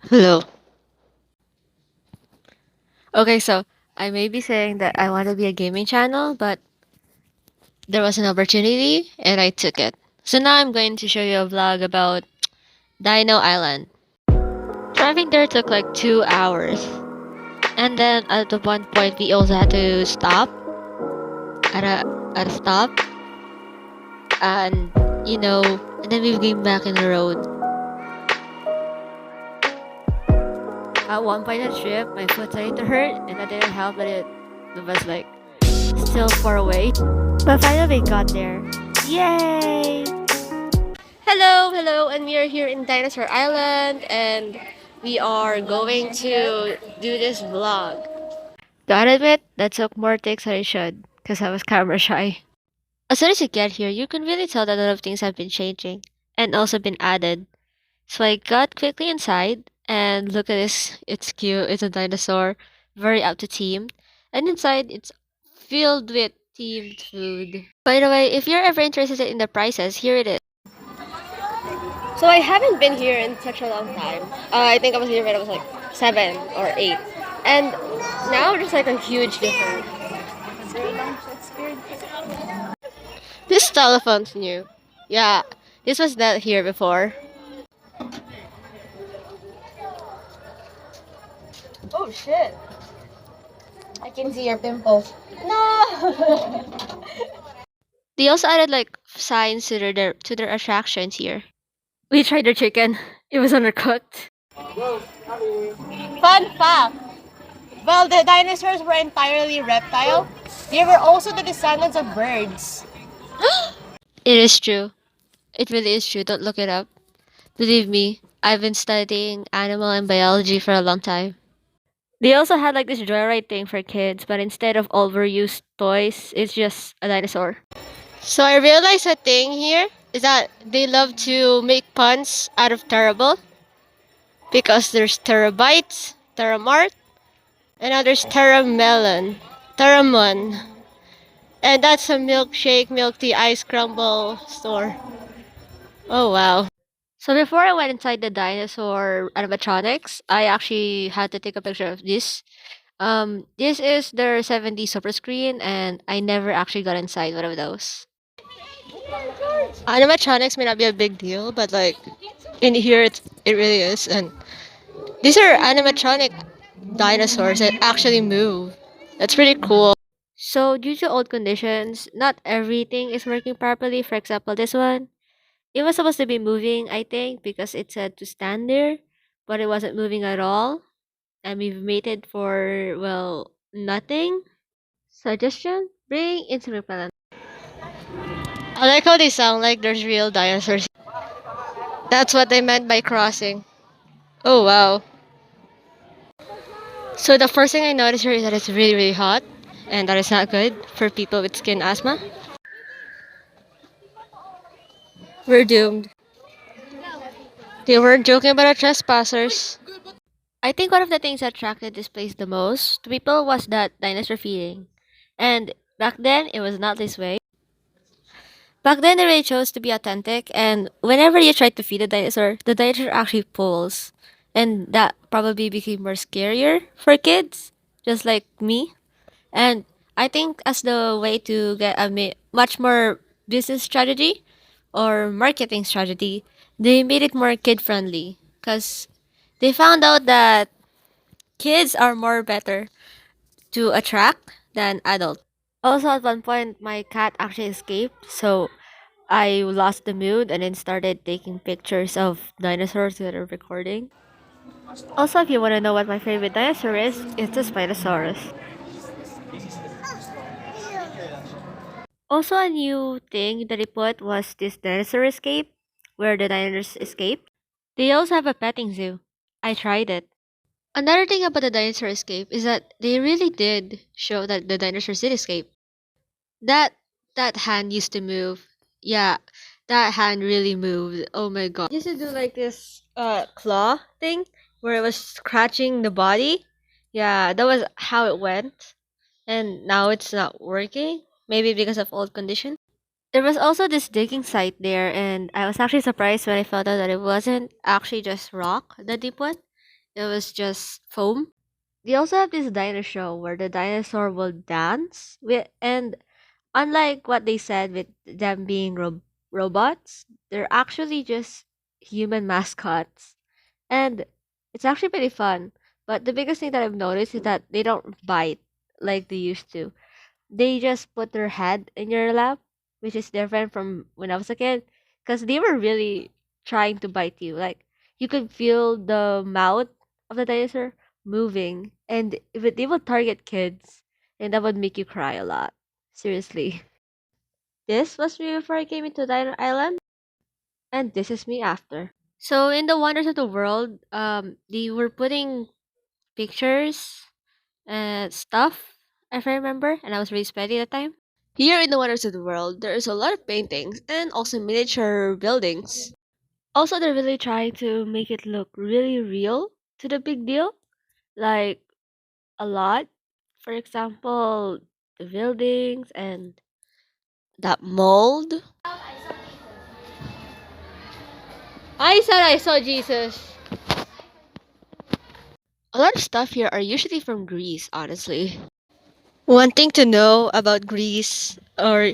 Hello. Okay, so I may be saying that I want to be a gaming channel, but there was an opportunity and I took it. So now I'm going to show you a vlog about Dino Island. Driving there took like 2 hours. And then at the one point we also had to stop at a stop and and then we came back in the road. At one point in the trip my foot started to hurt and I didn't help but it was like still far away. But finally we got there. Yay! Hello, and we are here in Dinosaur Island, and we are going to do this vlog. Gotta admit, that took more takes than I should, because I was camera shy. As soon as you get here, you can really tell that a lot of things have been changing, and also been added. So I got quickly inside, and look at this, it's cute, it's a dinosaur, very up to theme, and inside it's filled with themed food. By the way, if you're ever interested in the prices, here it is. So I haven't been here in such a long time. I think I was here when I was like 7 or 8, and now there's like a huge difference. This telephone's new. Yeah, this was not here before. Oh shit! I can see your pimples. No! They also added like signs to their attractions here. We tried their chicken. It was undercooked. Fun fact! Well, the dinosaurs were entirely reptile. They were also the descendants of birds. It is true. It really is true. Don't look it up. Believe me, I've been studying animal and biology for a long time. They also had like this joyride thing for kids, but instead of overused toys, it's just a dinosaur. So I realized a thing here is that they love to make puns out of terrible because there's terabytes, teramart, and now there's teramelon, teramon, and that's a milkshake, milk tea, ice crumble store. Oh wow. So before I went inside the dinosaur animatronics, I actually had to take a picture of this. This is their 7D super screen, and I never actually got inside one of those. Animatronics may not be a big deal, but like in here it really is. And these are animatronic dinosaurs that actually move. That's pretty cool. So due to old conditions, not everything is working properly. For example, this one, it was supposed to be moving, I think, because it said to stand there, but it wasn't moving at all. And we've waited for, well, nothing. Suggestion? Bring insect repellent. I like how they sound like there's real dinosaurs. That's what they meant by crossing. Oh wow. So the first thing I noticed here is that it's really, really hot, and that is not good for people with skin asthma. We're doomed. They weren't joking about our trespassers. I think one of the things that attracted this place the most to people was that dinosaur feeding. And back then, it was not this way. Back then, they really chose to be authentic, and whenever you try to feed the dinosaur actually pulls. And that probably became more scarier for kids, just like me. And I think as the way to get a much more business strategy or marketing strategy, they made it more kid friendly because they found out that kids are more better to attract than adults. Also, at one point, my cat actually escaped, so I lost the mood and then started taking pictures of dinosaurs that are recording. Also, if you want to know what my favorite dinosaur is, it's the Spinosaurus. Also, a new thing that they put was this dinosaur escape, where the dinosaurs escape. They also have a petting zoo. I tried it. Another thing about the dinosaur escape is that they really did show that the dinosaurs did escape. That that hand used to move. Yeah, that hand really moved. Oh my god. It used to do like this claw thing where it was scratching the body. Yeah, that was how it went. And now it's not working. Maybe because of old condition. There was also this digging site there, and I was actually surprised when I found out that it wasn't actually just rock that they put. It was just foam. They also have this dino show where the dinosaur will dance and unlike what they said with them being robots, they're actually just human mascots. And it's actually pretty fun. But the biggest thing that I've noticed is that they don't bite like they used to. They just put their head in your lap, which is different from when I was a kid, because they were really trying to bite you. Like you could feel the mouth of the dinosaur moving, and if they would target kids, and that would make you cry a lot. Seriously. This was me before I came into Dino Island, and this is me after. So in the Wonders of the World, they were putting pictures and stuff, if I remember, and I was really sweaty at the time. Here in the Wonders of the World, there is a lot of paintings and also miniature buildings. Also, they're really trying to make it look really real to the big deal, like a lot. For example, the buildings and that mold. I said I saw Jesus. A lot of stuff here are usually from Greece, honestly. One thing to know about Greece or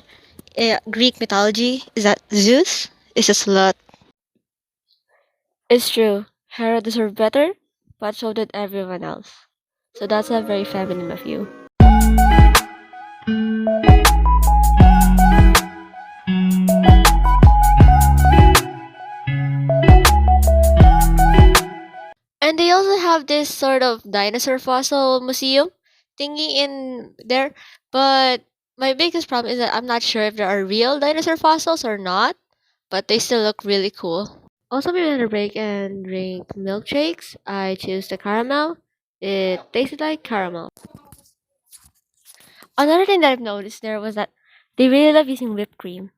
Greek mythology is that Zeus is a slut. It's true. Hera deserved better, but so did everyone else. So that's a very feminine of you. And they also have this sort of dinosaur fossil museum thingy in there. But my biggest problem is that I'm not sure if there are real dinosaur fossils or not, but they still look really cool. Also, we went to break and drink milkshakes. I choose the caramel. It tasted like caramel. Another thing that I've noticed there was that they really love using whipped cream.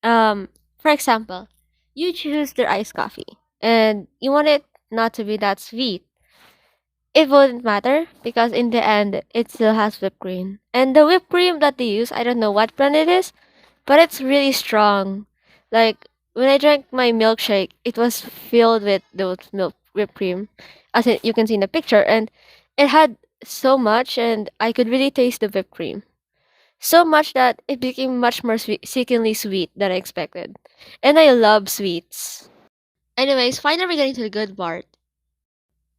For example, you choose their iced coffee and you want it not to be that sweet. It wouldn't matter because in the end, it still has whipped cream. And the whipped cream that they use, I don't know what brand it is, but it's really strong. Like when I drank my milkshake, it was filled with those milk whipped cream, as you can see in the picture, and it had so much, and I could really taste the whipped cream. So much that it became much more sickeningly sweet than I expected. And I love sweets. Anyways, finally we're getting to the good part.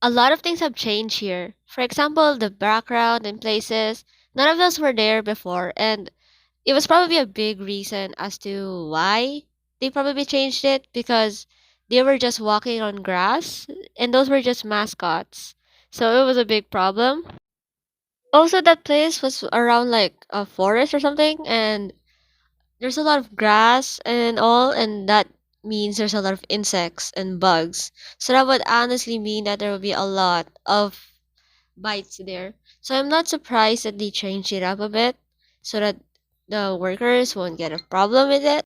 A lot of things have changed here. For example, the background and places, none of those were there before, and it was probably a big reason as to why they probably changed it because they were just walking on grass and those were just mascots. So it was a big problem. Also, that place was around like a forest or something, and there's a lot of grass and all, and that means there's a lot of insects and bugs. So that would honestly mean that there will be a lot of bites there. So I'm not surprised that they changed it up a bit so that the workers won't get a problem with it.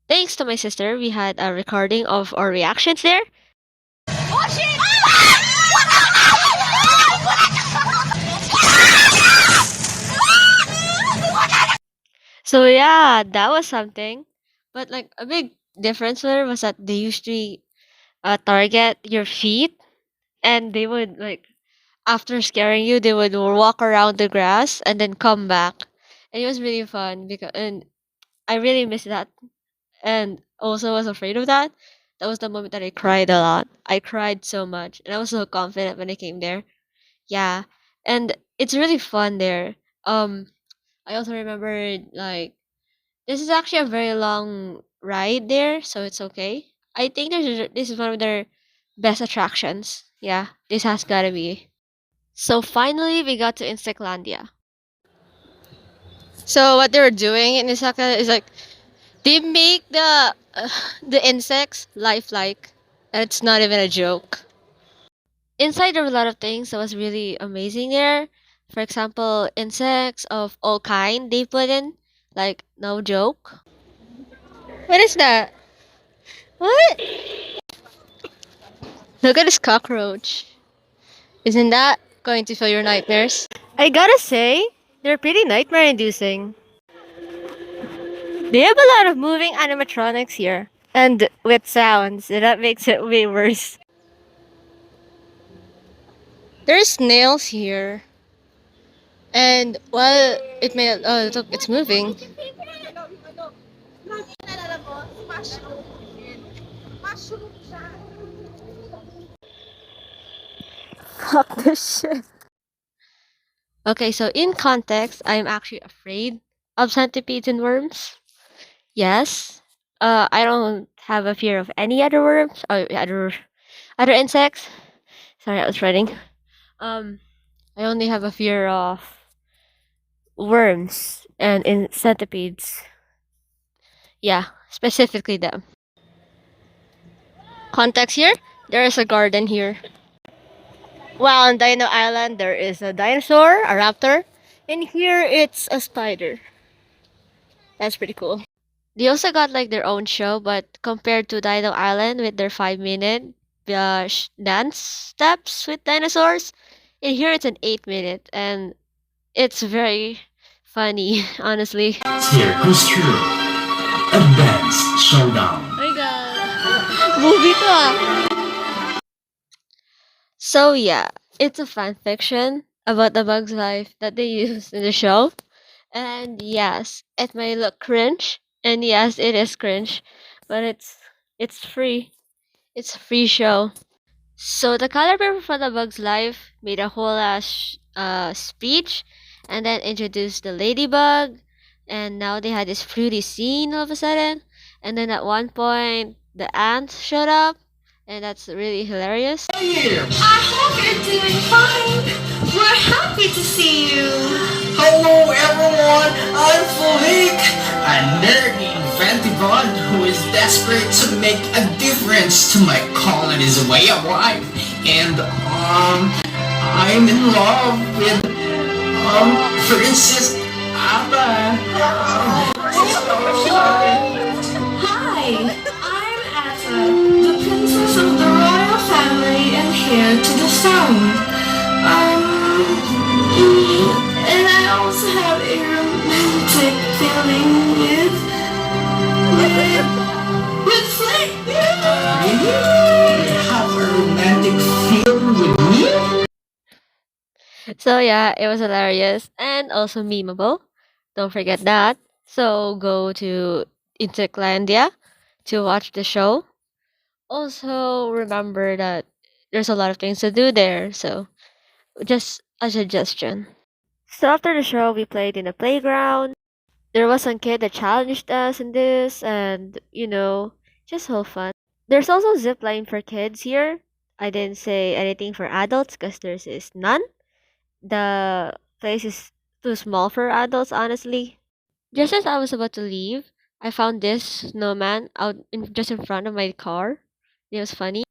Thanks to my sister, we had a recording of our reactions there. Oh shit! So yeah, that was something. But like a big difference there was that they usually target your feet and they would like after scaring you they would walk around the grass and then come back. And it was really fun because and I really miss that and also was afraid of that. That was the moment that I cried a lot. I cried so much and I was so confident when I came there. Yeah. And it's really fun there. I also remember like this is actually a very long ride there, so it's okay. I think this is one of their best attractions. Yeah, this has gotta be. So finally, we got to Insectlandia. So what they were doing in Insectlandia is like they make the insects lifelike, and it's not even a joke. Inside there were a lot of things that was really amazing there. For example, insects of all kind they put in, like no joke. What is that? What? Look at this cockroach. Isn't that going to fill your nightmares? I gotta say, they're pretty nightmare inducing. They have a lot of moving animatronics here. And with sounds, and that makes it way worse. There's nails here, and well, it may. Oh, look, it's moving. Fuck this shit. Okay, so in context, I'm actually afraid of centipedes and worms. Yes. I don't have a fear of any other worms or other insects. Sorry, I was writing. Um, I only have a fear of worms and in centipedes. Yeah, specifically them. Context here. There is a garden here. Well, on Dino Island, there is a dinosaur, a raptor, and here it's a spider. That's pretty cool. They also got like their own show, but compared to Dino Island with their 5 minute dance steps with dinosaurs, in here it's an 8 minute, and it's very funny, honestly. Here goes through. Advanced Showdown. Oh my god. Movie to ah. So yeah, it's a fan fiction about the bug's life that they use in the show. And yes, it may look cringe, and yes, it is cringe, but it's free. It's a free show. So the color paper for the bug's life made a whole ass speech, and then introduced the ladybug, and now they had this fruity scene all of a sudden, and then at one point the ant showed up, and that's really hilarious. I hope you're doing fine. We're happy to see you. Hello everyone, I'm Falik, a nerdy inventivon who is desperate to make a difference to my colony's way of life. And I'm in love with Princess Abba. Hi, I'm Atta, the princess of the royal family and heir to the throne. And I also have a romantic feeling with Flake. You have a romantic feeling with me? So yeah, it was hilarious and also memeable. Don't forget that. So go to insectlandia to watch the show. Also remember that there's a lot of things to do there, so just a suggestion. So after the show, we played in the playground. There was some kid that challenged us in this, and just so fun. There's also zip line for kids here. I didn't say anything for adults because there's is none. The place is too small for adults, honestly. Just as I was about to leave, I found this snowman just in front of my car. It was funny.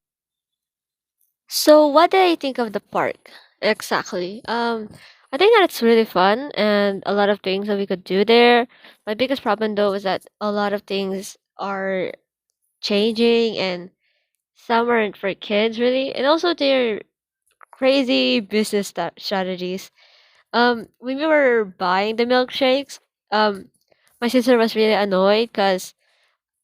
So, what did I think of the park? Exactly. I think that it's really fun and a lot of things that we could do there. My biggest problem though is that a lot of things are changing and some aren't for kids really, and also they're crazy business strategies. When we were buying the milkshakes, my sister was really annoyed because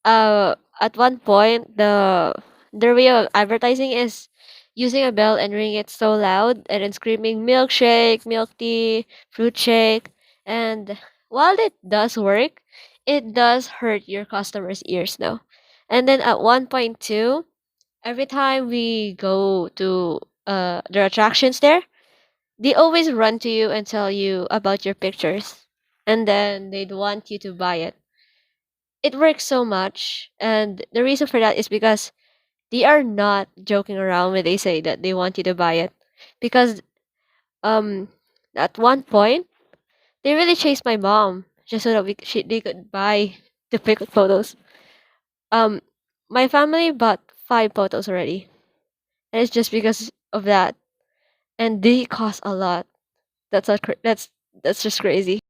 at one point their way of advertising is using a bell and ringing it so loud and then screaming milkshake, milk tea, fruit shake, and while it does work, it does hurt your customers' ears though. And then at one point too, every time we go to the attractions there, they always run to you and tell you about your pictures, and then they'd want you to buy it. It works so much, and the reason for that is because they are not joking around when they say that they want you to buy it. Because um at one point they really chased my mom just so that they could buy the pic photos. Um my family bought 5 photos already. And it's just because of that. And they cost a lot. That's just crazy.